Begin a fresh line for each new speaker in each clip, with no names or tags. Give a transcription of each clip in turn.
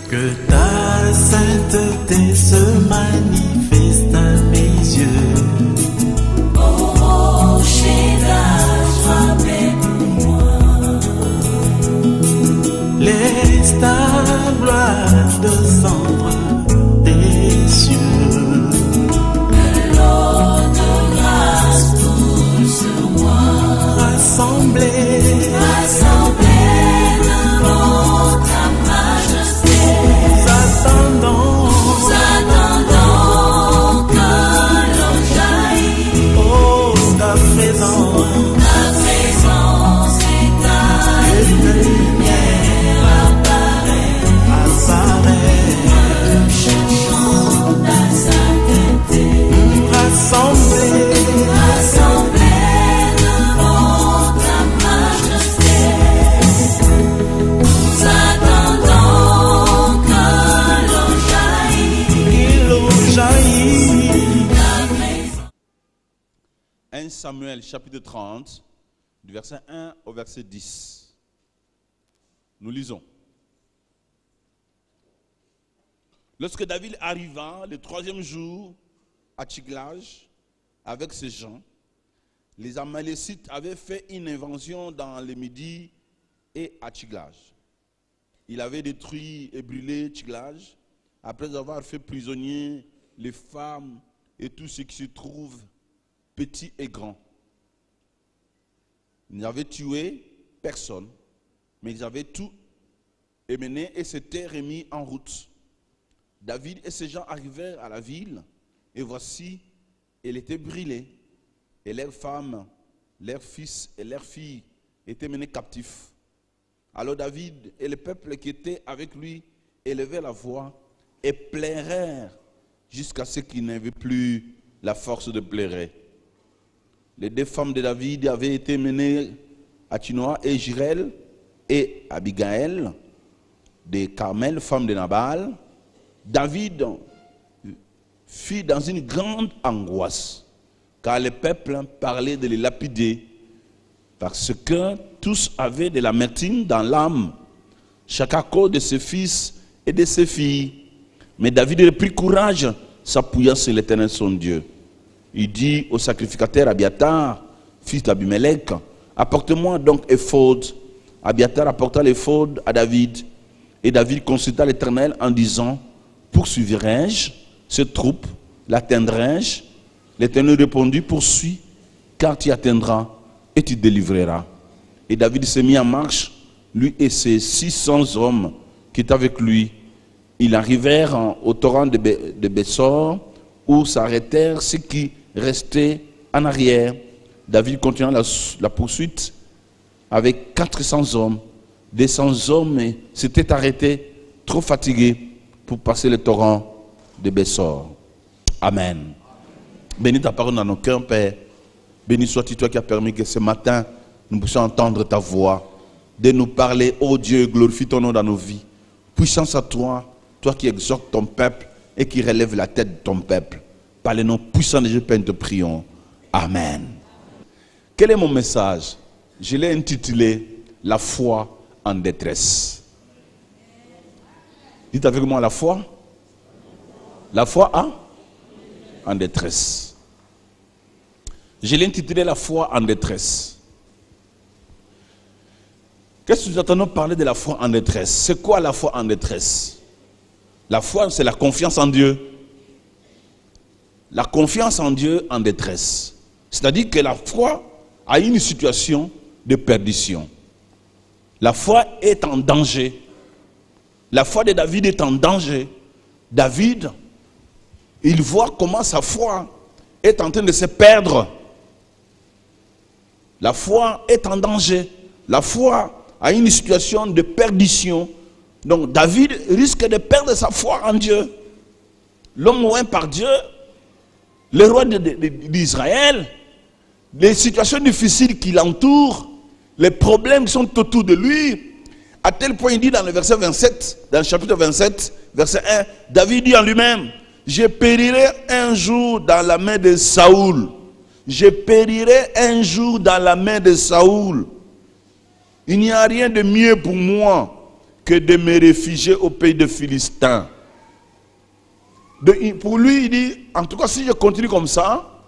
Que ta sainteté se manifeste à mes yeux.
Oh, Shaddai, sois béni pour moi.
Laisse ta gloire descendre des cieux.
Que l'eau de grâce coule sur moi.
Rassemblés,
devant ta majesté.
nous attendons
que l'eau jaillisse.
oh, ta présence
et ta lumière apparaît. Nous cherchons ta sainteté.
Rassemblés,
devant ta majesté. Nous attendons que l'eau
jaillit.
1 Samuel chapitre 30, du verset 1 au verset 10. Nous lisons. Lorsque David arriva le 3e jour à Tchiklage avec ses gens, les Amalécites avaient fait une invasion dans le Midi et à Tchiklage. Il avait détruit et brûlé Tchiklage après avoir fait prisonnier les femmes et tout ce qui se trouve petits et grands. Ils n'avaient tué personne, mais ils avaient tout émené et s'étaient remis en route. David et ses gens arrivèrent à la ville, et voici, elle était brûlée, et leurs femmes, leurs fils et leurs filles étaient menés captifs. Alors David et le peuple qui était avec lui élevèrent la voix et pleurèrent jusqu'à ce qu'ils n'avaient plus la force de pleurer. Les 2 femmes de David avaient été menées à Tinoa, et Jirel et Abigaël, de Carmel, femme de Nabal. David fut dans une grande angoisse, car le peuple parlait de les lapider, parce que tous avaient de l'amertume dans l'âme, chacun à cause de ses fils et de ses filles. Mais David reprit courage, s'appuyant sur l'Éternel son Dieu. Il dit au sacrificateur Abiatar, fils d'Abimelech, apporte-moi donc éphod. Abiatar apporta l'éphod à David. Et David consulta l'Éternel en disant, poursuivrai-je cette troupe, l'atteindrai-je? L'Éternel répondit, poursuis, car tu atteindras et tu délivreras. Et David s'est mis en marche, lui et ses 600 hommes qui étaient avec lui. Ils arrivèrent au torrent de Bessor, où s'arrêtèrent ceux qui restaient en arrière. David continua la poursuite avec 400 hommes. 200 hommes s'étaient arrêtés, trop fatigués, pour passer le torrent de Bessor. Amen. Bénis ta parole dans nos cœurs, Père. Béni sois-tu, toi qui as permis que ce matin, nous puissions entendre ta voix, de nous parler. Oh Dieu, glorifie ton nom dans nos vies. Puissance à toi, toi qui exhortes ton peuple et qui relève la tête de ton peuple. Par le nom puissant de Jésus, Père, nous te prions. Amen. Quel est mon message? Je l'ai intitulé « La foi en détresse ». Dites avec moi la foi. La foi en détresse. Je l'ai intitulé « La foi en détresse ». Qu'est-ce que nous entendons parler de la foi en détresse? C'est quoi la foi en détresse? La foi, c'est la confiance en Dieu. La confiance en Dieu en détresse. C'est-à-dire que la foi a une situation de perdition. La foi est en danger. La foi de David est en danger. David, il voit comment sa foi est en train de se perdre. La foi est en danger. La foi a une situation de perdition. Donc David risque de perdre sa foi en Dieu. L'homme oint par Dieu, le roi d'Israël, les situations difficiles qui l'entourent, les problèmes qui sont autour de lui, à tel point il dit dans le verset 27, dans le chapitre 27, verset 1, David dit en lui-même, je périrai un jour dans la main de Saoul. Je périrai un jour dans la main de Saoul. Il n'y a rien de mieux pour moi que de me réfugier au pays de Philistins. Pour lui, il dit, en tout cas, si je continue comme ça,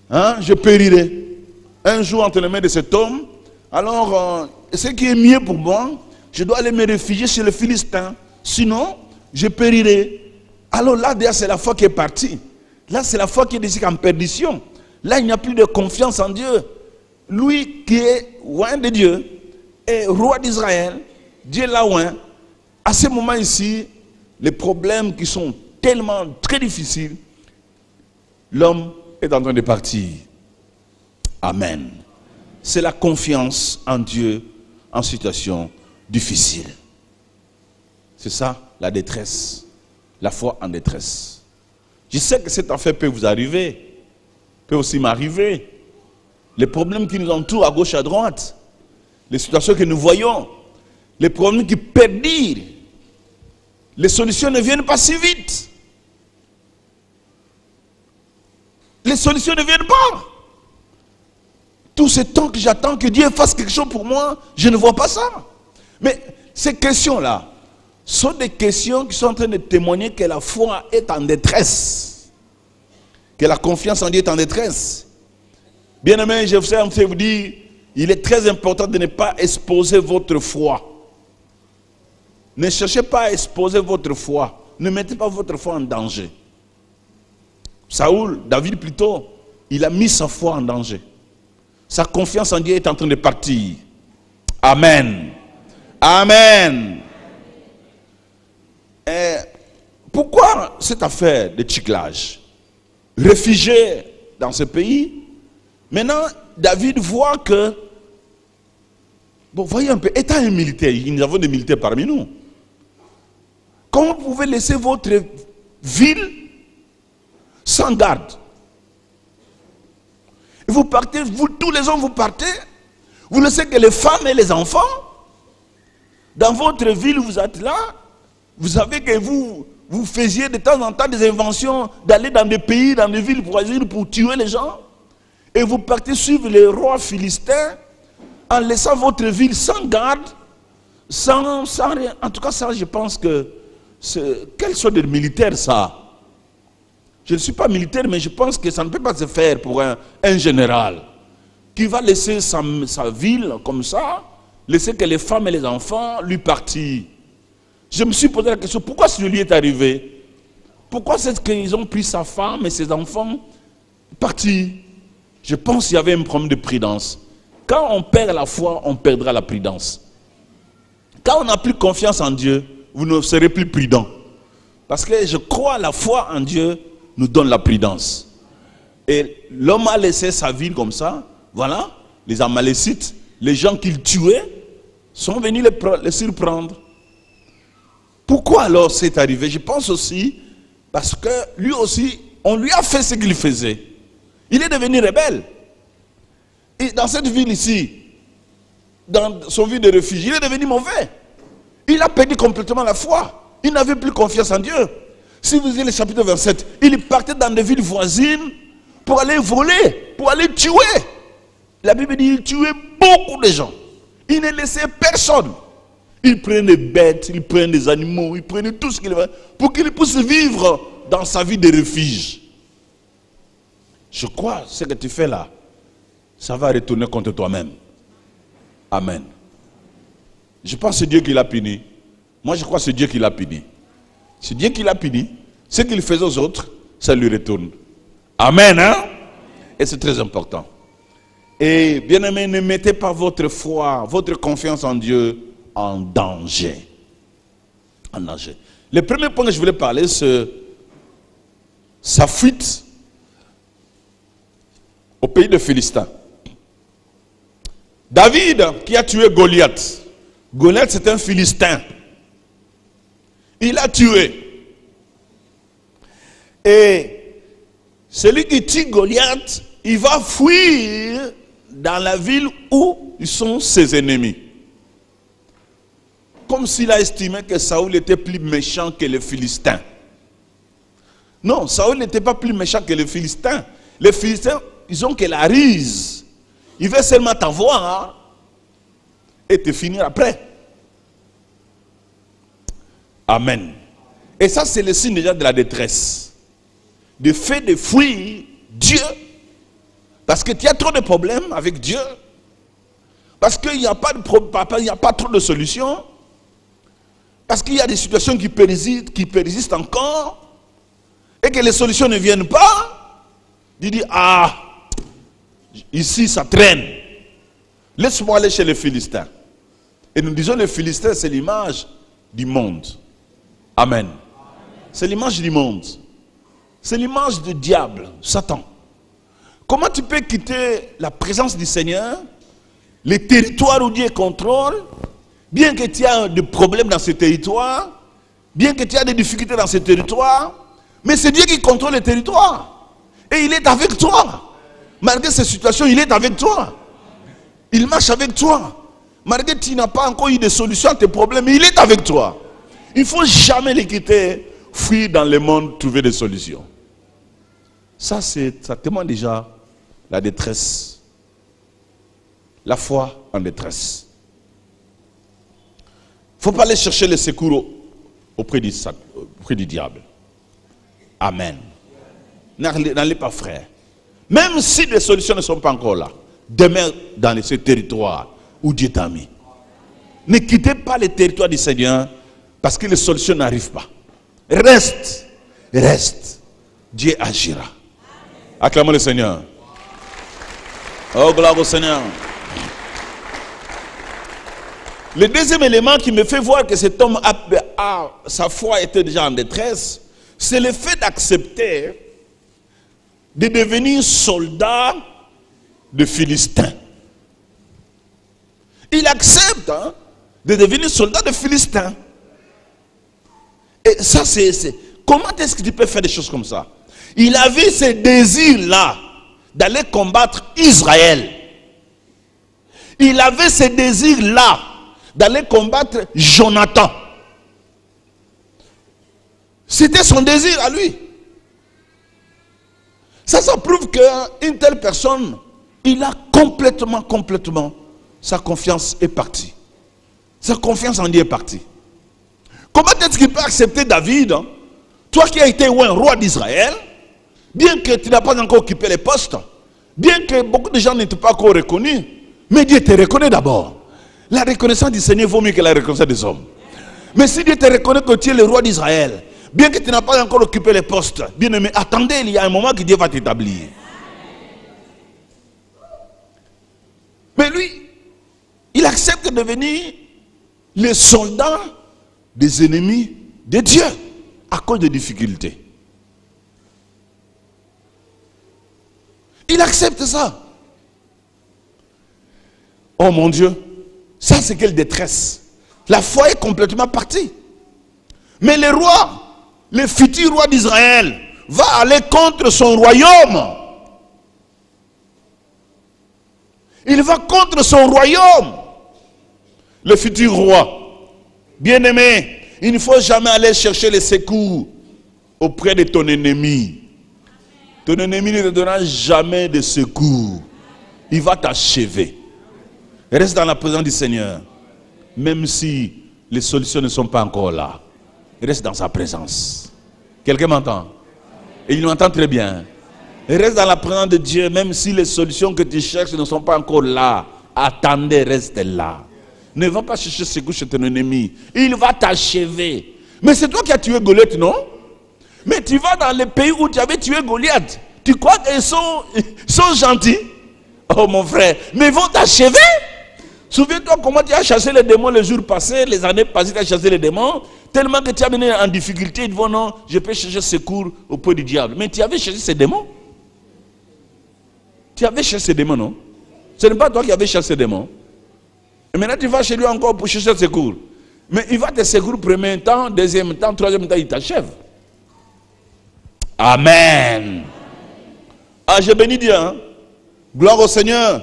hein, je périrai. Un jour entre les mains de cet homme, alors ce qui est mieux pour moi, je dois aller me réfugier chez les Philistins. Sinon, je périrai. Alors là, déjà, c'est la foi qui est partie. Là, c'est la foi qui est décidée en perdition. Là, il n'y a plus de confiance en Dieu. Lui qui est loin de Dieu, est roi d'Israël, Dieu l'a loin. À ce moment ici, les problèmes qui sont tellement très difficiles, l'homme est en train de partir. Amen. C'est la confiance en Dieu en situation difficile. C'est ça, la détresse. La foi en détresse. Je sais que cette affaire peut vous arriver, peut aussi m'arriver. Les problèmes qui nous entourent à gauche, à droite, les situations que nous voyons, les problèmes qui perdurent, les solutions ne viennent pas si vite. Les solutions ne viennent pas. Tout ce temps que j'attends que Dieu fasse quelque chose pour moi, je ne vois pas ça. Mais ces questions-là sont des questions qui sont en train de témoigner que la foi est en détresse. Que la confiance en Dieu est en détresse. Bien aimé, je vous dire, il est très important de ne pas exposer votre foi. Ne cherchez pas à exposer votre foi. Ne mettez pas votre foi en danger. Saoul, David plutôt, il a mis sa foi en danger. Sa confiance en Dieu est en train de partir. Amen. Amen. Et pourquoi cette affaire de Tchiklage? Réfugié dans ce pays. Maintenant, David voit que, bon, voyez un peu, étant un militaire, nous avons des militaires parmi nous. Comment vous pouvez laisser votre ville sans garde? Et vous partez, vous, tous les hommes, vous partez, vous laissez que les femmes et les enfants, dans votre ville, vous êtes là, vous savez que vous faisiez de temps en temps des inventions d'aller dans des pays, dans des villes voisines pour tuer les gens. Et vous partez suivre les rois philistins en laissant votre ville sans garde, sans rien. En tout cas, ça, je pense que quelle sorte de militaire ça? Je ne suis pas militaire, mais je pense que ça ne peut pas se faire pour un général qui va laisser sa ville comme ça, laisser que les femmes et les enfants lui partir. Je me suis posé la question, pourquoi ce lui est arrivé? Pourquoi c'est qu'ils ont pris sa femme et ses enfants partis? Je pense qu'il y avait un problème de prudence. Quand on perd la foi, on perdra la prudence. Quand on n'a plus confiance en Dieu, vous ne serez plus prudent. Parce que je crois la foi en Dieu nous donne la prudence. Et l'homme a laissé sa ville comme ça. Voilà, les Amalécites, les gens qu'il tuait, sont venus les surprendre. Pourquoi alors c'est arrivé? Je pense aussi parce que lui aussi, on lui a fait ce qu'il faisait. Il est devenu rebelle. Et dans cette ville ici, dans son ville de refuge, il est devenu mauvais. Il a perdu complètement la foi. Il n'avait plus confiance en Dieu. Si vous lisez le chapitre 27, il partait dans des villes voisines pour aller voler, pour aller tuer. La Bible dit qu'il tuait beaucoup de gens. Il ne laissait personne. Il prenait des bêtes, il prenait des animaux, il prenait tout ce qu'il avait pour qu'il puisse vivre dans sa vie de refuge. Je crois que ce que tu fais là, ça va retourner contre toi-même. Amen. Je pense que c'est Dieu qui l'a puni. Moi je crois que c'est Dieu qui l'a puni. C'est Dieu qui l'a puni. Ce qu'il faisait aux autres, ça lui retourne. Amen, hein? Et c'est très important. Et bien aimé, ne mettez pas votre foi, votre confiance en Dieu en danger. En danger. Le premier point que je voulais parler, c'est sa fuite au pays de Philistins. David qui a tué Goliath. Goliath c'est un Philistin. Il a tué. Et celui qui tue Goliath, il va fuir dans la ville où ils sont ses ennemis. Comme s'il a estimé que Saoul était plus méchant que les Philistins. Non, Saoul n'était pas plus méchant que les Philistins. Les Philistins, ils ont que la ruse. Ils veulent seulement t'avoir et te finir après. Amen. Et ça, c'est le signe déjà de la détresse. De fait de fuir Dieu. Parce que tu as trop de problèmes avec Dieu. Parce qu'il n'y a pas trop de solutions. Parce qu'il y a des situations qui persistent encore. Et que les solutions ne viennent pas. Tu dis, ah, ici ça traîne. Laisse-moi aller chez les Philistins. Et nous disons, les Philistins, c'est l'image du monde. Amen. C'est l'image du monde. C'est l'image du diable, Satan. Comment tu peux quitter la présence du Seigneur, les territoires où Dieu contrôle, bien que tu aies des problèmes dans ce territoire, bien que tu aies des difficultés dans ce territoire, mais c'est Dieu qui contrôle le territoire. Et il est avec toi. Malgré ces situations, il est avec toi. Il marche avec toi. Malgré que tu n'as pas encore eu de solution à tes problèmes, il est avec toi. Il ne faut jamais les quitter, fuir dans le monde, trouver des solutions. Ça témoigne déjà la détresse. La foi en détresse. Il ne faut pas aller chercher le secours auprès du diable. Amen. N'allez pas, frère. Même si les solutions ne sont pas encore là, demeure dans ce territoire où Dieu t'a mis. Ne quittez pas le territoire du Seigneur parce que les solutions n'arrivent pas. Reste. Dieu agira. Acclamons le Seigneur. Oh, gloire au Seigneur. Le deuxième élément qui me fait voir que cet homme sa foi était déjà en détresse, c'est le fait d'accepter de devenir soldat de Philistins. Il accepte de devenir soldat de Philistins. Et ça, comment est-ce que tu peux faire des choses comme ça? Il avait ce désir-là d'aller combattre Israël. Il avait ce désir-là d'aller combattre Jonathan. C'était son désir à lui. Ça prouve qu'une telle personne, il a complètement, sa confiance est partie. Sa confiance en Dieu est partie. Comment est-ce qu'il peut accepter David, toi qui as été roi d'Israël, bien que tu n'as pas encore occupé les postes, bien que beaucoup de gens ne t'ont pas encore reconnu, mais Dieu te reconnaît d'abord. La reconnaissance du Seigneur vaut mieux que la reconnaissance des hommes. Mais si Dieu te reconnaît que tu es le roi d'Israël, bien que tu n'as pas encore occupé les postes, bien aimé, attendez, il y a un moment que Dieu va t'établir. Mais lui, il accepte de devenir le soldat des ennemis de Dieu à cause des difficultés. Il accepte ça. Oh mon Dieu, ça c'est quelle détresse. La foi est complètement partie. Mais le roi, le futur roi d'Israël, va aller contre son royaume. Il va contre son royaume. Le futur roi. Bien-aimé, il ne faut jamais aller chercher les secours auprès de ton ennemi. Ton ennemi ne te donnera jamais de secours. Il va t'achever. Reste dans la présence du Seigneur. Même si les solutions ne sont pas encore là. Reste dans sa présence. Quelqu'un m'entend? Et il m'entend très bien. Reste dans la présence de Dieu. Même si les solutions que tu cherches ne sont pas encore là. Attendez, reste là. Ne va pas chercher secours chez ton ennemi. Il va t'achever. Mais c'est toi qui as tué Goliath, non? Mais tu vas dans le pays où tu avais tué Goliath. Tu crois qu'ils sont gentils? Oh mon frère, mais ils vont t'achever. Souviens-toi comment tu as chassé les démons les jours passés, les années passées, tu as chassé les démons. Tellement que tu as mené en difficulté, ils vont non, je peux chercher secours auprès du diable. Mais tu avais cherché ces démons. Tu avais cherché ces démons, non? Ce n'est pas toi qui avais cherché ces démons. Et maintenant tu vas chez lui encore pour chercher secours. Mais il va te secourir premier temps, deuxième temps, troisième temps, il t'achève. Amen. Ah, je bénis Dieu. Hein? Gloire au Seigneur.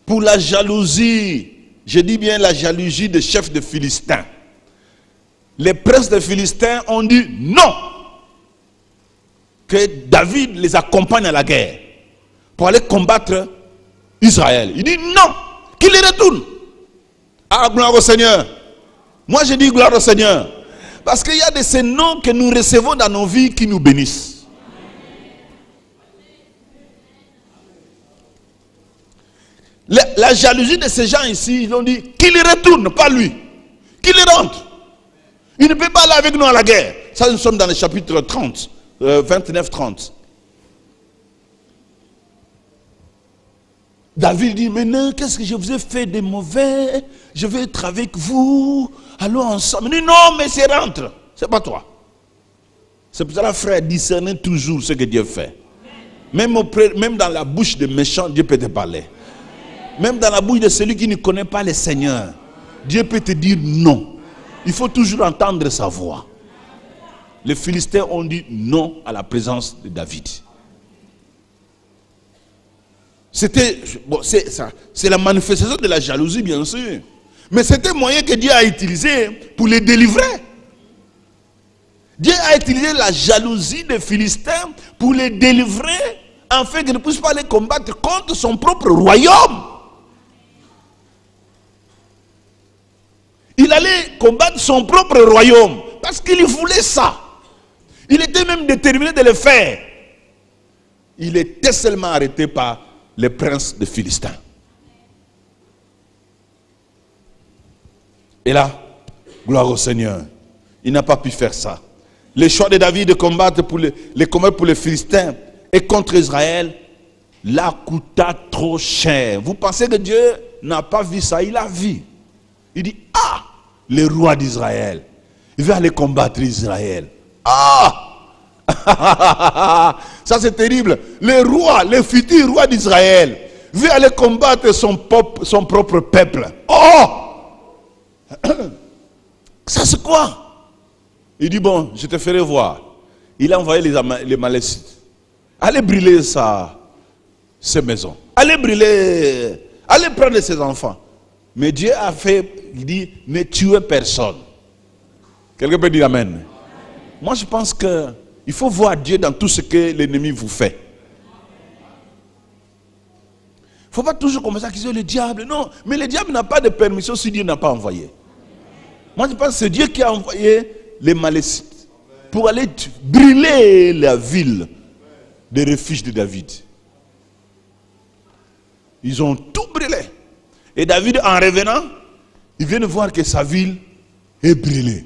Pour la jalousie, je dis bien la jalousie des chefs de Philistins. Les princes de Philistins ont dit non. Que David les accompagne à la guerre. Pour aller combattre Israël. Il dit non. Qu'il les retourne. Ah, gloire au Seigneur. Moi je dis gloire au Seigneur. Parce qu'il y a de ces noms que nous recevons dans nos vies qui nous bénissent. La jalousie de ces gens ici, ils ont dit qu'il retourne, pas lui. Qu'il rentre. Il ne peut pas aller avec nous à la guerre. Ça, nous sommes dans le chapitre 30, 29-30. David dit, maintenant, qu'est-ce que je vous ai fait de mauvais? Je vais être avec vous. Allons ensemble. Il dit, non, mais c'est rentre. C'est pas toi. C'est pour ça, frère, discernez toujours ce que Dieu fait. Même dans la bouche des méchants, Dieu peut te parler. Même dans la bouche de celui qui ne connaît pas le Seigneur, Dieu peut te dire non. Il faut toujours entendre sa voix. Les Philistins ont dit non à la présence de David. C'était, bon, c'est la manifestation de la jalousie, bien sûr. Mais c'était un moyen que Dieu a utilisé pour les délivrer. Dieu a utilisé la jalousie des Philistins pour les délivrer, afin qu'ils ne puissent pas les combattre contre son propre royaume. Il allait combattre son propre royaume parce qu'il voulait ça. Il était même déterminé de le faire. Il était seulement arrêté par les princes des Philistins. Et là, gloire au Seigneur, il n'a pas pu faire ça. Le choix de David de combattre pour les Philistins et contre Israël l'a coûta trop cher. Vous pensez que Dieu n'a pas vu ça? Il a vu. Il dit, ah, le roi d'Israël, il va aller combattre Israël. Ah! Ça c'est terrible. Le roi, le futur roi d'Israël, veut aller combattre son propre peuple. Oh! Ça c'est quoi? Il dit, bon, je te ferai voir. Il a envoyé les Malécites. Allez brûler ses maisons. Allez brûler, allez prendre ses enfants. Mais Dieu a fait, il dit, ne tuez personne. Quelqu'un peut dire amen. Moi je pense qu'il faut voir Dieu dans tout ce que l'ennemi vous fait. Il ne faut pas toujours commencer à accuser le diable. Non, mais le diable n'a pas de permission si Dieu n'a pas envoyé. Moi je pense que c'est Dieu qui a envoyé les Malécites pour aller brûler la ville de refuge de David. Ils ont tout brûlé. Et David, en revenant, il vient de voir que sa ville est brûlée.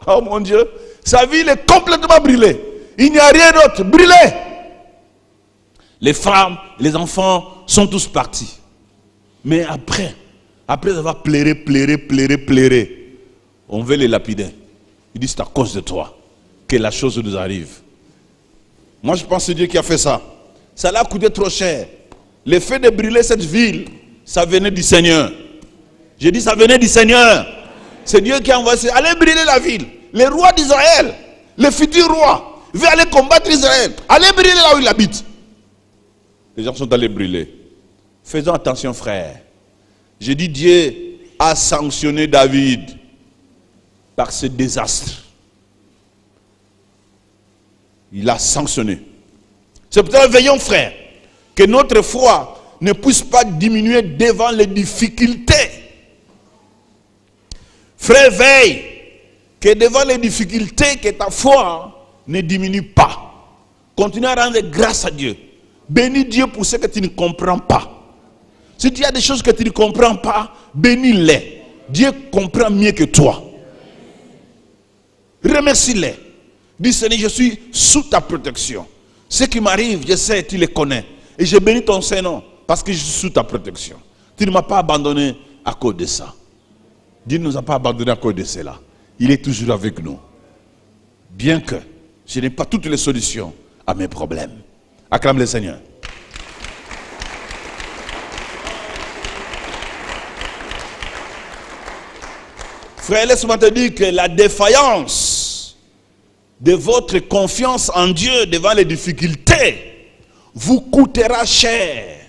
Oh mon Dieu, sa ville est complètement brûlée. Il n'y a rien d'autre, brûlé. Les femmes, les enfants sont tous partis. Mais après avoir pleuré, on veut les lapider. Il dit, c'est à cause de toi que la chose nous arrive. Moi je pense que c'est Dieu qui a fait ça. Ça l'a coûté trop cher. Le fait de brûler cette ville, ça venait du Seigneur. J'ai dit ça venait du Seigneur. C'est Dieu qui a envoyé. Allez brûler la ville. Le roi d'Israël, le futur roi, veut aller combattre Israël. Allez brûler là où il habite. Les gens sont allés brûler. Faisons attention, frère. J'ai dit Dieu a sanctionné David par ce désastre. Il a sanctionné. C'est pourquoi veillons, frère, que notre foi ne puisse pas diminuer devant les difficultés. Frère, veille que devant les difficultés, que ta foi ne diminue pas. Continue à rendre grâce à Dieu. Bénis Dieu pour ce que tu ne comprends pas. Si tu as des choses que tu ne comprends pas, bénis-les. Dieu comprend mieux que toi. Remercie-les. Dis Seigneur, je suis sous ta protection. Ce qui m'arrive, je sais, tu les connais. Et je bénis ton Saint-Nom parce que je suis sous ta protection. Tu ne m'as pas abandonné à cause de ça. Dieu ne nous a pas abandonné à cause de cela. Il est toujours avec nous. Bien que je n'ai pas toutes les solutions à mes problèmes. Acclame le Seigneur. Frère, laisse-moi te dire que la défaillance de votre confiance en Dieu devant les difficultés vous coûtera cher.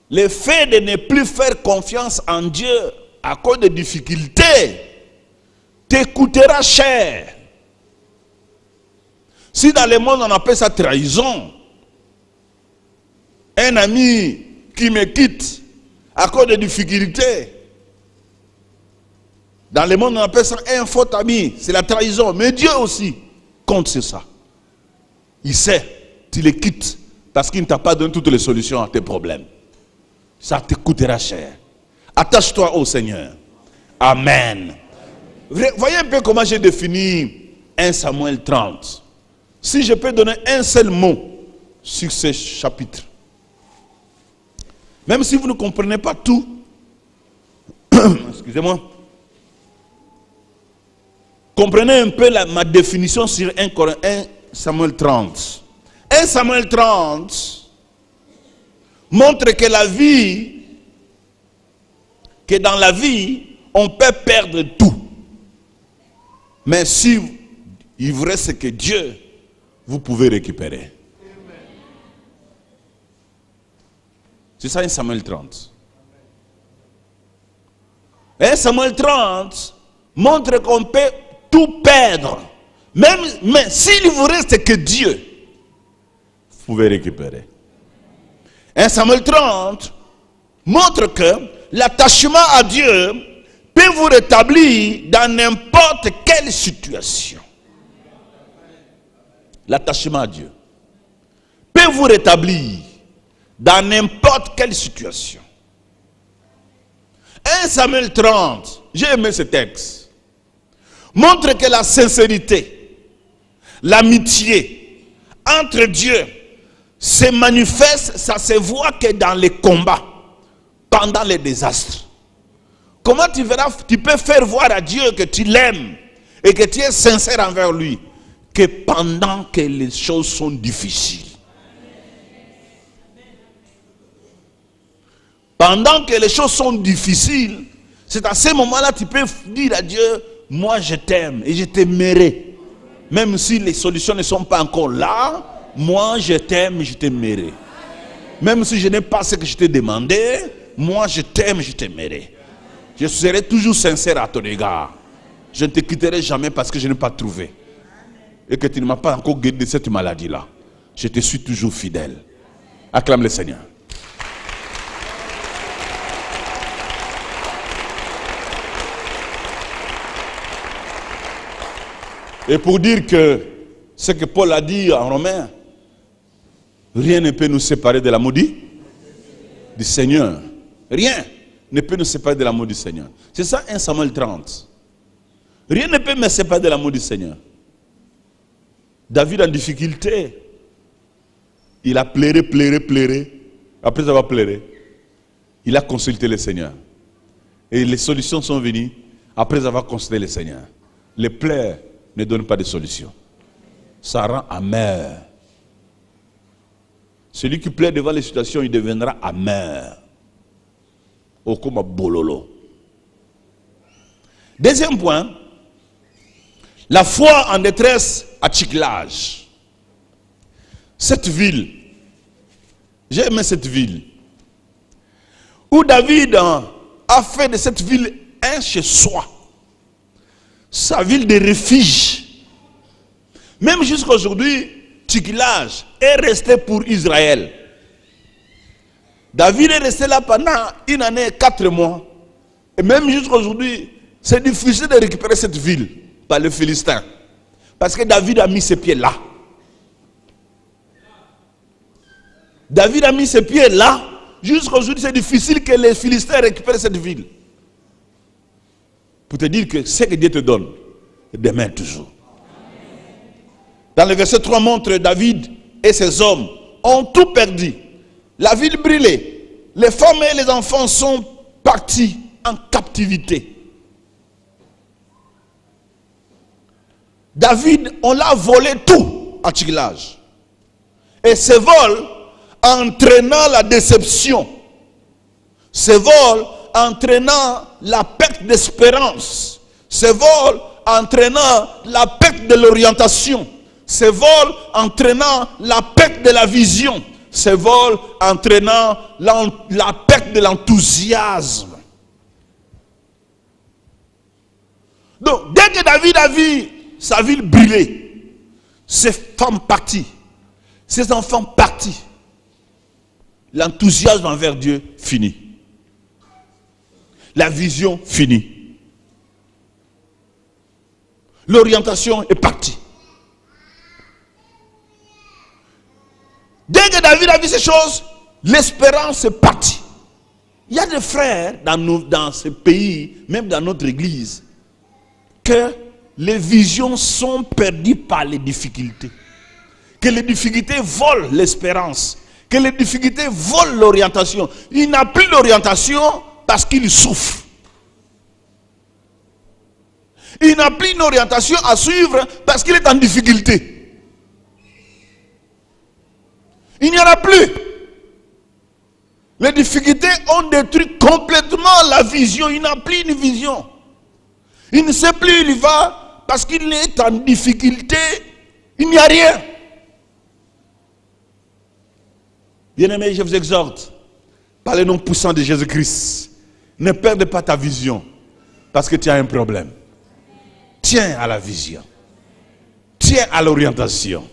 Le fait de ne plus faire confiance en Dieu à cause des difficultés te coûtera cher. Si dans le monde on appelle ça trahison, un ami qui me quitte à cause des difficultés. Dans le monde, on appelle ça un faux ami. C'est la trahison. Mais Dieu aussi compte sur ça. Il sait, tu les quittes parce qu'il ne t'a pas donné toutes les solutions à tes problèmes. Ça te coûtera cher. Attache-toi au Seigneur. Amen. Voyez un peu comment j'ai défini 1 Samuel 30. Si je peux donner un seul mot sur ce chapitre. Même si vous ne comprenez pas tout. Excusez-moi. Comprenez un peu ma définition sur 1 Samuel 30. 1 Samuel 30 montre que dans la vie, on peut perdre tout. Mais si il vous reste que Dieu, vous pouvez récupérer. C'est ça 1 Samuel 30. 1 Samuel 30 montre qu'on peut tout perdre. Mais s'il vous reste que Dieu, vous pouvez récupérer. 1 Samuel 30 montre que l'attachement à Dieu peut vous rétablir dans n'importe quelle situation. L'attachement à Dieu peut vous rétablir dans n'importe quelle situation. 1 Samuel 30, j'ai aimé ce texte, montre que la sincérité, l'amitié entre Dieu se manifeste, ça se voit que dans les combats, pendant les désastres. Comment tu peux faire voir à Dieu que tu l'aimes et que tu es sincère envers lui, que pendant que les choses sont difficiles. Pendant que les choses sont difficiles, c'est à ce moment-là que tu peux dire à Dieu, moi je t'aime et je t'aimerai. Même si les solutions ne sont pas encore là, moi je t'aime et je t'aimerai. Même si je n'ai pas ce que je t'ai demandé, moi je t'aime et je t'aimerai. Je serai toujours sincère à ton égard. Je ne te quitterai jamais parce que je n'ai pas trouvé. Et que tu ne m'as pas encore guéri de cette maladie-là. Je te suis toujours fidèle. Acclame le Seigneur. Et pour dire que ce que Paul a dit en Romains, rien ne peut nous séparer de l'amour du Seigneur. Rien ne peut nous séparer de l'amour du Seigneur. C'est ça 1 Samuel 30. Rien ne peut me séparer de l'amour du Seigneur. David en difficulté, il a pleuré. Après avoir pleuré, il a consulté le Seigneur. Et les solutions sont venues après avoir consulté le Seigneur. Les pleurs ne donnent pas de solution. Ça rend amer. Celui qui pleure devant les situations, il deviendra amer. Au comme bololo. Deuxième point, la foi en détresse à Tchiklage. Cette ville, j'ai aimé cette ville, où David a fait de cette ville un chez soi, sa ville de refuge. Même jusqu'à aujourd'hui, Tchiklage est resté pour Israël. David est resté là pendant 1 année et 4 mois. Et même jusqu'à aujourd'hui, c'est difficile de récupérer cette ville par les Philistins. Parce que David a mis ses pieds là. David a mis ses pieds là. Jusqu'à aujourd'hui, c'est difficile que les Philistins récupèrent cette ville. Pour te dire que ce que Dieu te donne, demain toujours. Dans le verset 3 montre David et ses hommes ont tout perdu. La ville brûlée. Les femmes et les enfants sont partis en captivité. David, on l'a volé tout à Tchiklage. Et ce vol entraînant la déception. Ce vol entraînant la perte d'espérance. Ce vol entraînant la perte de l'orientation. Ce vol entraînant la perte de la vision. Ce vol entraînant la perte de l'enthousiasme. Donc, dès que David a vu sa ville brûler, ses femmes parties, ses enfants partis, l'enthousiasme envers Dieu fini. La vision finie. L'orientation est partie. Dès que David a vu ces choses, l'espérance est partie. Il y a des frères dans ce pays, même dans notre église, que les visions sont perdues par les difficultés. Que les difficultés volent l'espérance. Que les difficultés volent l'orientation. Il n'a plus d'orientation parce qu'il souffre. Il n'a plus une orientation à suivre parce qu'il est en difficulté. Il n'y en a plus. Les difficultés ont détruit complètement la vision. Il n'a plus une vision. Il ne sait plus où il va parce qu'il est en difficulté. Il n'y a rien. Bien-aimés, je vous exhorte, par le nom puissant de Jésus-Christ, ne perdez pas ta vision parce que tu as un problème. Tiens à la vision. Tiens à l'orientation.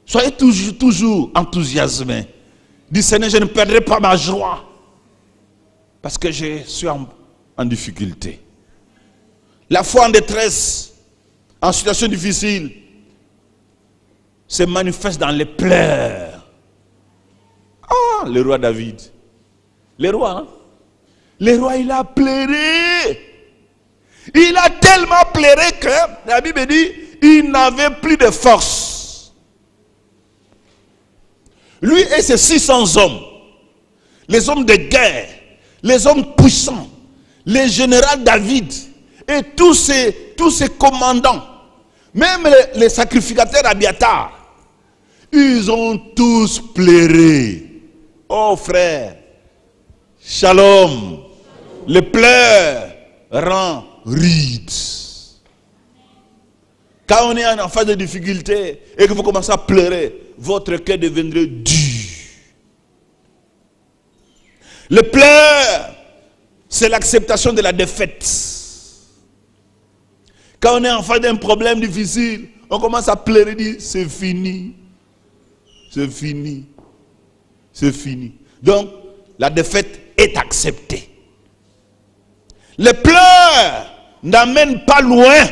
Soyez toujours enthousiasmés. Dis Seigneur, je ne perdrai pas ma joie parce que je suis en difficulté. La foi en détresse, en situation difficile, se manifeste dans les pleurs. Ah, le roi David. Le roi, hein? Le roi, il a pleuré. Il a tellement pleuré que la Bible dit, il n'avait plus de force. Lui et ses 600 hommes, les hommes de guerre, les hommes puissants, les généraux David et tous ces commandants, même les sacrificateurs Abiatar, ils ont tous pleuré. Oh frère, shalom, le pleurs rend ride. Quand on est en phase de difficulté et que vous commencez à pleurer, votre cœur deviendrait dur. Le pleur, c'est l'acceptation de la défaite. Quand on est en face d'un problème difficile, on commence à pleurer et dire c'est fini. C'est fini. C'est fini. Donc, la défaite est acceptée. Les pleurs n'amènent pas loin.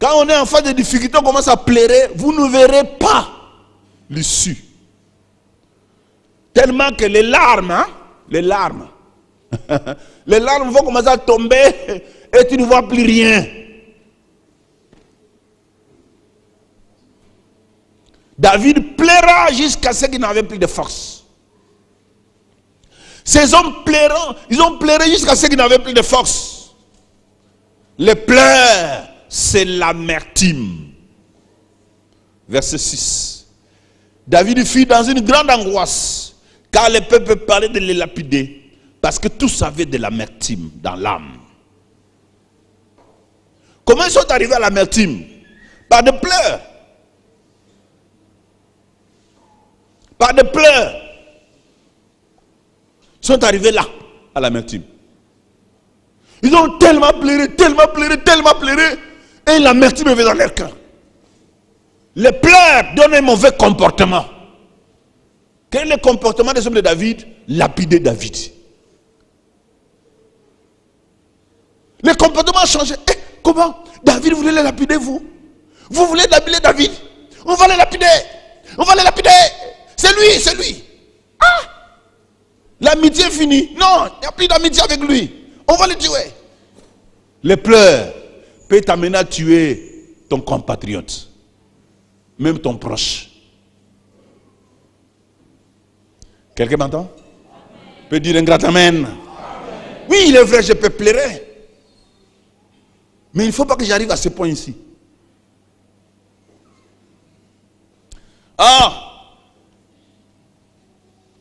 Quand on est en face de difficultés, on commence à pleurer, vous ne verrez pas l'issue. Tellement que les larmes, les larmes vont commencer à tomber et tu ne vois plus rien. David pleura jusqu'à ce qu'il n'avait plus de force. Ces hommes pleurant, ils ont pleuré jusqu'à ce qu'ils n'avaient plus de force. Les pleurs, c'est l'amertume. Verset 6. David fut dans une grande angoisse, car le peuple parlait de les lapider, parce que tous avaient de l'amertume dans l'âme. Comment ils sont arrivés à l'amertume? Par des pleurs. Par des pleurs. Ils sont arrivés là, à l'amertume. Ils ont tellement pleuré, et l'amertume est dans leur cœur. Les pleurs donnent un mauvais comportement. Quel est le comportement des hommes de David? Lapider David. Le comportement a changé. Eh, comment? David voulait le lapider, vous? Vous voulez lapider David? On va le lapider. On va le lapider. C'est lui, c'est lui. Ah! L'amitié est finie. Non, il n'y a plus d'amitié avec lui. On va le tuer. Les pleurs peuvent t'amener à tuer ton compatriote. Même ton proche. Quelqu'un m'entend? Peut dire un grand amen. Oui, il est vrai, je peux pleurer. Mais il ne faut pas que j'arrive à ce point ici. Ah!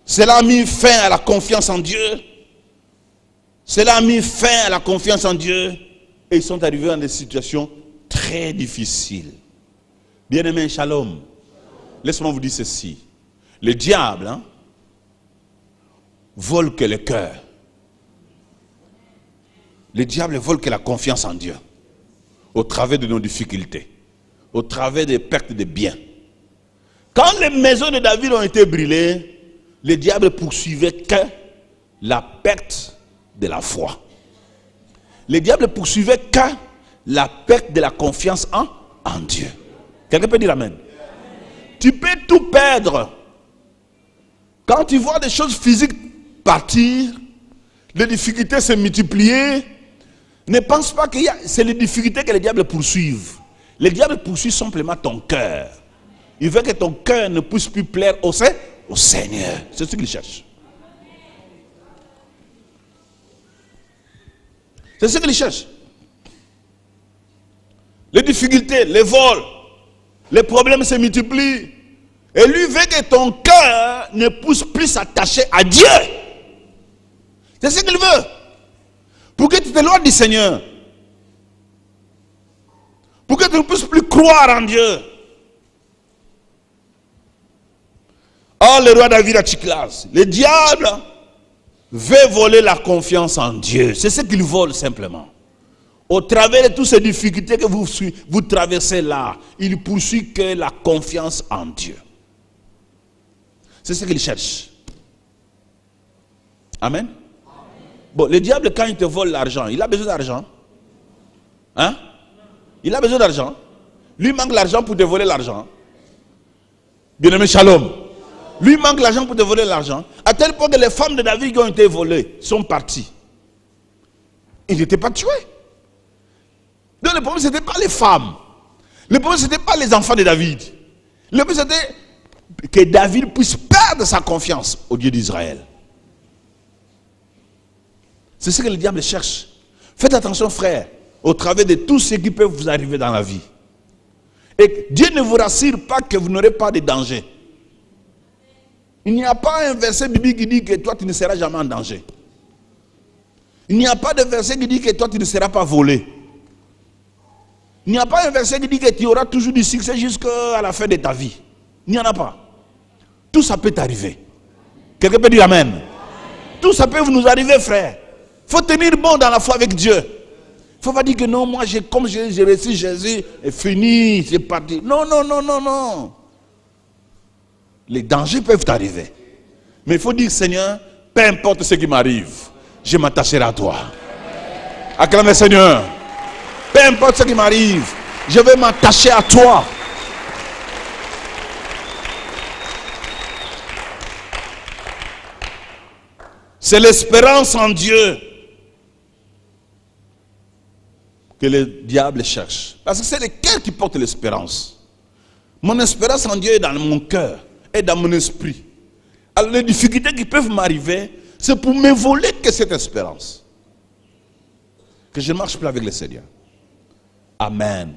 Cela a mis fin à la confiance en Dieu. Cela a mis fin à la confiance en Dieu. Et ils sont arrivés dans des situations très difficiles. Bien-aimés, shalom. Laisse-moi vous dire ceci. Le diable vole que le cœur. Le diable vole que la confiance en Dieu. Au travers de nos difficultés. Au travers des pertes de biens. Quand les maisons de David ont été brûlées, le diable poursuivait que la perte de la foi. Le diable poursuivait qu'à la perte de la confiance en Dieu. Quelqu'un peut dire amen? Tu peux tout perdre. Quand tu vois des choses physiques partir, les difficultés se multiplier, ne pense pas que c'est les difficultés que les diables poursuivent. Le diable poursuit simplement ton cœur. Il veut que ton cœur ne puisse plus plaire au Seigneur. C'est ce qu'il cherche. C'est ce qu'il cherche. Les difficultés, les vols, les problèmes se multiplient. Et lui veut que ton cœur ne puisse plus s'attacher à Dieu. C'est ce qu'il veut. Pour que tu t'éloignes du Seigneur. Pour que tu ne puisses plus croire en Dieu. Oh, le roi David à Tchiklas. Le diable veut voler la confiance en Dieu. C'est ce qu'il vole simplement. Au travers de toutes ces difficultés que vous traversez là, il poursuit que la confiance en Dieu. C'est ce qu'il cherche. Amen. Bon, le diable, quand il te vole l'argent, il a besoin d'argent. Hein? Il a besoin d'argent. Lui manque l'argent pour te voler l'argent. Bien-aimé, shalom. Lui manque l'argent pour te voler l'argent. À tel point que les femmes de David qui ont été volées sont parties. Ils n'étaient pas tués. Donc le problème, ce n'était pas les femmes. Le problème, ce n'était pas les enfants de David. Le problème, c'était que David puisse perdre sa confiance au Dieu d'Israël. C'est ce que le diable cherche. Faites attention, frère, au travers de tout ce qui peut vous arriver dans la vie. Et Dieu ne vous rassure pas que vous n'aurez pas de danger. Il n'y a pas un verset biblique qui dit que toi tu ne seras jamais en danger. Il n'y a pas de verset qui dit que toi tu ne seras pas volé. Il n'y a pas un verset qui dit que tu auras toujours du succès jusqu'à la fin de ta vie. Il n'y en a pas. Tout ça peut t'arriver. Quelqu'un peut dire amen. Tout ça peut nous arriver, frère. Il faut tenir bon dans la foi avec Dieu. Il ne faut pas dire que non, moi, comme j'ai reçu Jésus, c'est fini, c'est parti. Non, non, non, non, non. Les dangers peuvent t'arriver. Mais il faut dire, Seigneur, peu importe ce qui m'arrive, je m'attacherai à toi. Acclamez Seigneur. Peu importe ce qui m'arrive, je vais m'attacher à toi. C'est l'espérance en Dieu que le diable cherche. Parce que c'est le cœur qui porte l'espérance. Mon espérance en Dieu est dans mon cœur, est dans mon esprit. Alors les difficultés qui peuvent m'arriver, c'est pour me voler que cette espérance. Que je ne marche plus avec le Seigneur. Amen.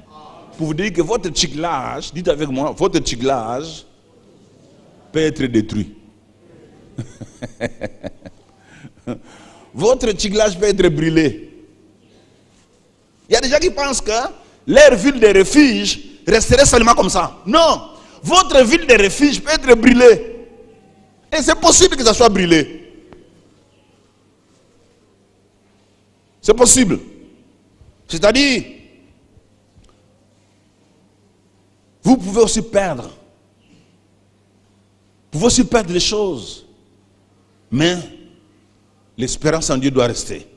Pour vous dire que votre tchiglage, dites avec moi, votre tchiglage peut être détruit. Votre tchiglage peut être brûlé. Il y a des gens qui pensent que leur ville de refuge resterait seulement comme ça. Non, votre ville de refuge peut être brûlée. Et c'est possible que ça soit brûlé. C'est possible. C'est-à-dire, vous pouvez aussi perdre. Vous pouvez aussi perdre les choses. Mais l'espérance en Dieu doit rester.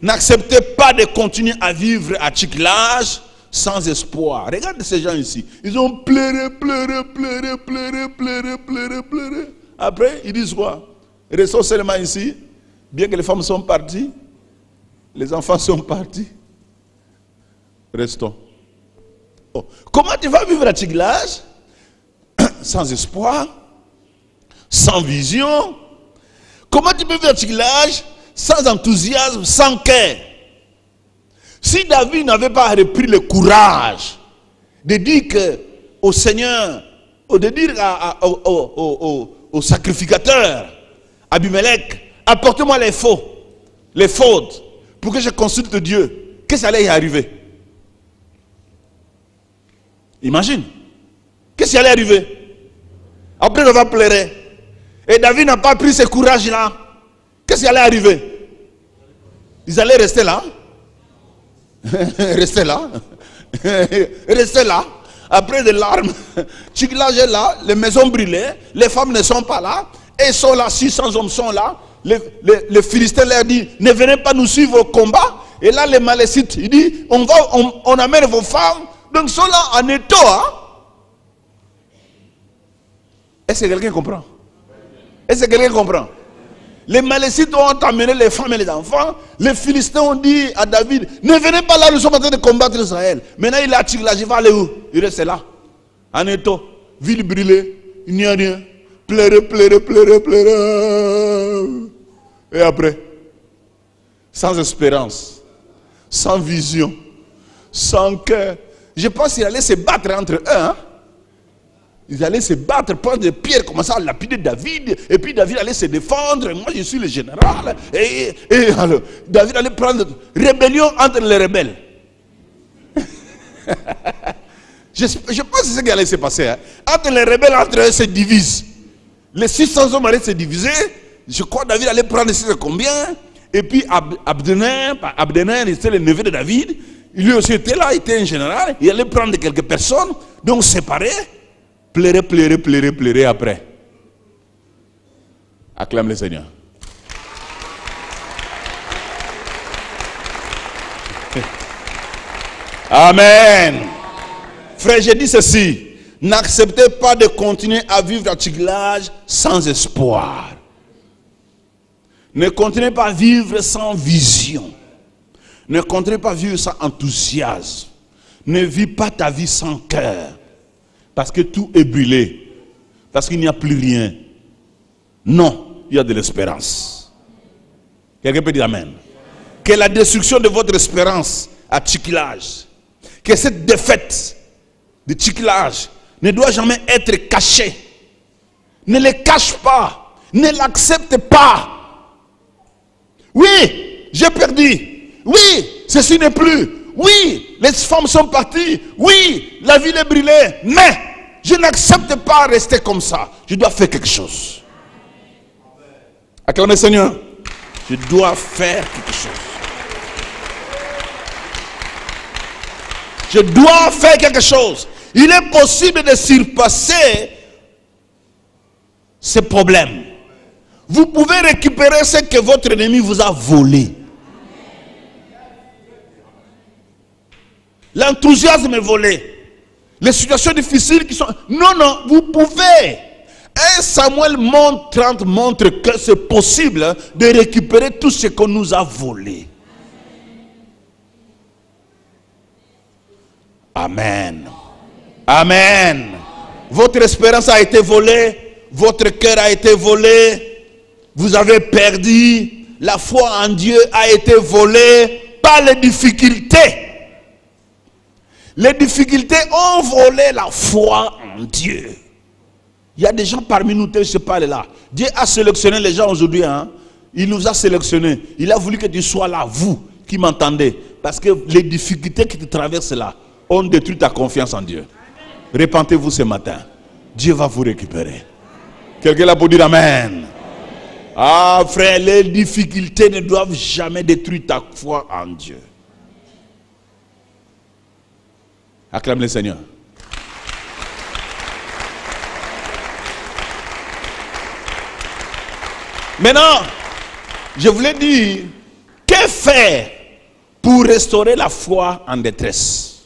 N'acceptez pas de continuer à vivre à Tchiklage sans espoir. Regardez ces gens ici. Ils ont pleuré, pleuré, pleuré, pleuré, pleuré, pleuré, pleuré. Après, ils disent quoi? Restons seulement ici. Bien que les femmes sont parties, les enfants sont partis. Restons. Oh. Comment tu vas vivre à Tchiklage sans espoir, sans vision? Comment tu peux vivre à Tchiklage sans enthousiasme, sans cœur? Si David n'avait pas repris le courage de dire au Seigneur, de dire au sacrificateur, Abimelech, apporte-moi les fautes, pour que je consulte Dieu, qu'est-ce qui allait y arriver? Imagine, qu'est-ce qui allait arriver? Après avoir pleuré, et David n'a pas pris ce courage-là, qu'est-ce qui allait arriver? Ils allaient rester là. Rester là. Rester là. Après des larmes. Tchiklage est là. Les maisons brûlées. Les femmes ne sont pas là. Et ils sont là. 600 hommes sont là. les Philistins leur disent, ne venez pas nous suivre au combat. Et là, les Malécites, ils disent, on amène vos femmes. Donc, ils sont là en étau. Hein? Est-ce que quelqu'un comprend? Est-ce que quelqu'un comprend? Les Malécites ont amené les femmes et les enfants. Les Philistins ont dit à David, ne venez pas là, nous sommes en train de combattre Israël. Maintenant, il a tiré là, je vais aller où? Il reste là. En étau, ville brûlée, il n'y a rien. Pleurer, pleurer, pleurer, pleurer. Et après, sans espérance, sans vision, sans cœur. Je pense qu'il allait se battre entre eux. Hein? Ils allaient se battre, prendre des pierres, commencer à lapider David. Et puis David allait se défendre. Moi, je suis le général. Et alors, David allait prendre rébellion entre les rebelles. je pense que c'est ce qui allait se passer. Hein? Entre les rebelles, entre eux, se divisent. Les 600 hommes allaient se diviser. Je crois que David allait prendre ici combien. Et puis Abdener, c'était le neveu de David. Lui aussi était là, il était un général. Il allait prendre quelques personnes. Donc séparés. Pleurer, pleurer, pleurer, pleurer après. Acclame le Seigneur. Amen. Frère, j'ai dit ceci. N'acceptez pas de continuer à vivre à Tchiklage sans espoir. Ne continuez pas à vivre sans vision. Ne continuez pas à vivre sans enthousiasme. Ne vis pas ta vie sans cœur. Parce que tout est brûlé. Parce qu'il n'y a plus rien. Non, il y a de l'espérance. Quelqu'un peut dire Amen. Que la destruction de votre espérance à Tchiklage, que cette défaite de Tchiklage ne doit jamais être cachée. Ne le cache pas. Ne l'accepte pas. Oui, j'ai perdu. Oui, ceci n'est plus. Oui, les femmes sont parties. Oui, la ville est brûlée. Mais je n'accepte pas rester comme ça. Je dois faire quelque chose. Acclamez le Seigneur. Je dois faire quelque chose. Je dois faire quelque chose. Il est possible de surpasser ces problèmes. Vous pouvez récupérer ce que votre ennemi vous a volé. L'enthousiasme est volé. Les situations difficiles qui sont... Non, non, vous pouvez. 1 Samuel 30 montre que c'est possible de récupérer tout ce qu'on nous a volé. Amen. Amen. Votre espérance a été volée. Votre cœur a été volé. Vous avez perdu. La foi en Dieu a été volée par les difficultés. Les difficultés ont volé la foi en Dieu. Il y a des gens parmi nous, je parle là. Dieu a sélectionné les gens aujourd'hui. Hein? Il nous a sélectionnés. Il a voulu que tu sois là, vous qui m'entendez. Parce que les difficultés qui te traversent là ont détruit ta confiance en Dieu. Repentez-vous ce matin. Dieu va vous récupérer. Quelqu'un là pour dire Amen. Ah frère, les difficultés ne doivent jamais détruire ta foi en Dieu. Acclame le Seigneur. Maintenant, je voulais dire, que faire pour restaurer la foi en détresse?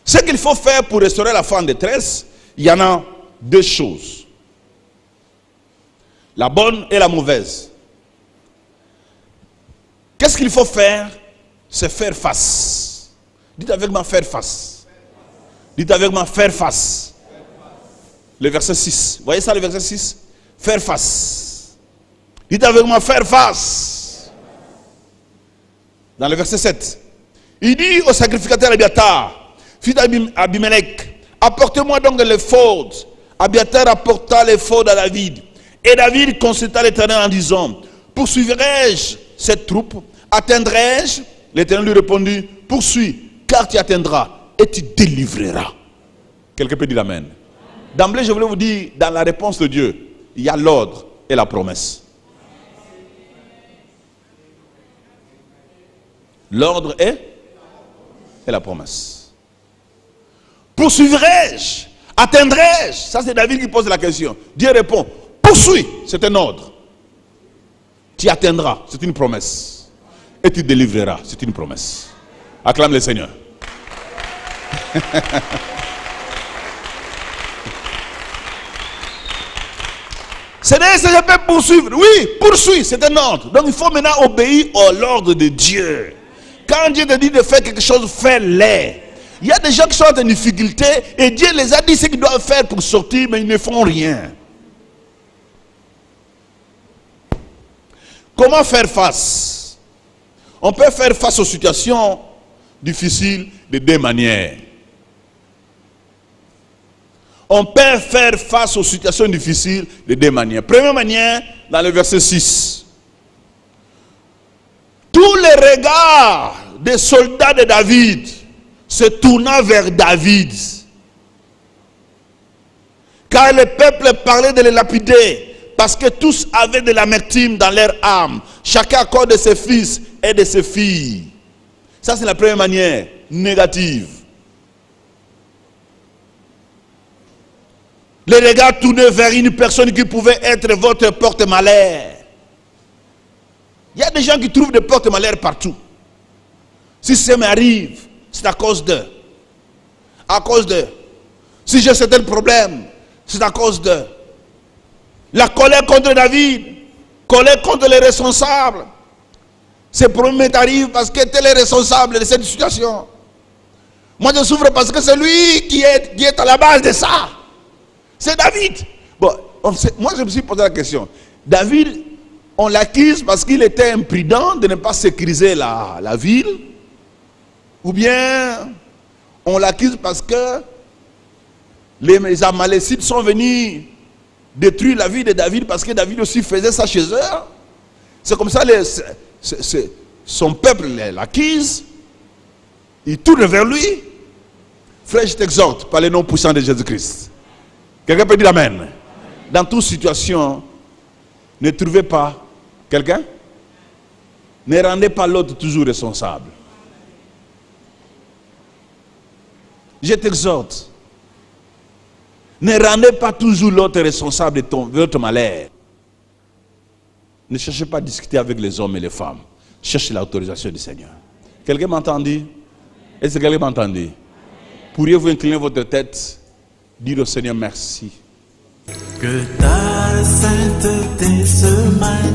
Ce qu'il faut faire pour restaurer la foi en détresse, il y en a deux choses. La bonne et la mauvaise. Qu'est-ce qu'il faut faire? C'est faire face. Dites avec moi, faire face. Dites avec moi, faire face. Le verset 6. Vous voyez ça, le verset 6? Faire face. Dites avec moi, faire face. Dans le verset 7. Il dit au sacrificateur Abiatar, fils d'Abimelech, apportez-moi donc l'éphod. Abiatar apporta l'éphod à David. Et David consulta l'Éternel en disant, poursuivrai-je cette troupe? Atteindrai-je? L'Éternel lui répondit, poursuis, car tu atteindras et tu délivreras. Quelqu'un peut dire Amen. D'emblée, je voulais vous dire, dans la réponse de Dieu, il y a l'ordre et la promesse. L'ordre et la promesse. Poursuivrai-je? Atteindrai-je? Ça c'est David qui pose la question. Dieu répond, poursuis, c'est un ordre. Tu atteindras, c'est une promesse. Et tu délivreras, c'est une promesse. Acclame le Seigneur. Seigneur, je peux poursuivre. Oui, poursuis, c'est un ordre. Donc il faut maintenant obéir à l'ordre de Dieu. Quand Dieu te dit de faire quelque chose, fais-le. Il y a des gens qui sont en difficulté et Dieu les a dit ce qu'ils doivent faire pour sortir, mais ils ne font rien. Comment faire face? On peut faire face aux situations difficiles de deux manières. On peut faire face aux situations difficiles de deux manières. Première manière, dans le verset 6. Tous les regards des soldats de David se tourna vers David. Car le peuple parlait de les lapider. Parce que tous avaient de l'amertume dans leur âme. Chacun à cause de ses fils et de ses filles. Ça c'est la première manière négative. Les regards tournés vers une personne qui pouvait être votre porte-malheur. Il y a des gens qui trouvent des porte-malheur partout. Si ça m'arrive, c'est à cause d'eux. À cause d'eux. Si j'ai certains problèmes, c'est à cause d'eux. La colère contre David, colère contre les responsables. Ces problèmes arrivent parce que tel est responsable de cette situation. Moi je souffre parce que c'est lui qui est à la base de ça. C'est David. Bon, moi je me suis posé la question. David, on l'accuse parce qu'il était imprudent de ne pas sécuriser la ville. Ou bien on l'accuse parce que les Amalécites sont venus détruire la vie de David parce que David aussi faisait ça chez eux. C'est comme ça son peuple l'accuse. Il tourne vers lui. Frère, je t'exhorte par le nom puissant de Jésus-Christ. Quelqu'un peut dire amen. Dans toute situation, ne trouvez pas quelqu'un. Ne rendez pas l'autre toujours responsable. Je t'exhorte. Ne rendez pas toujours l'autre responsable de votre malheur. Ne cherchez pas à discuter avec les hommes et les femmes. Cherchez l'autorisation du Seigneur. Quelqu'un m'a entendu? Est-ce que quelqu'un m'a entendu? Pourriez-vous incliner votre tête, dire au Seigneur merci?
Que ta sainteté se manifeste.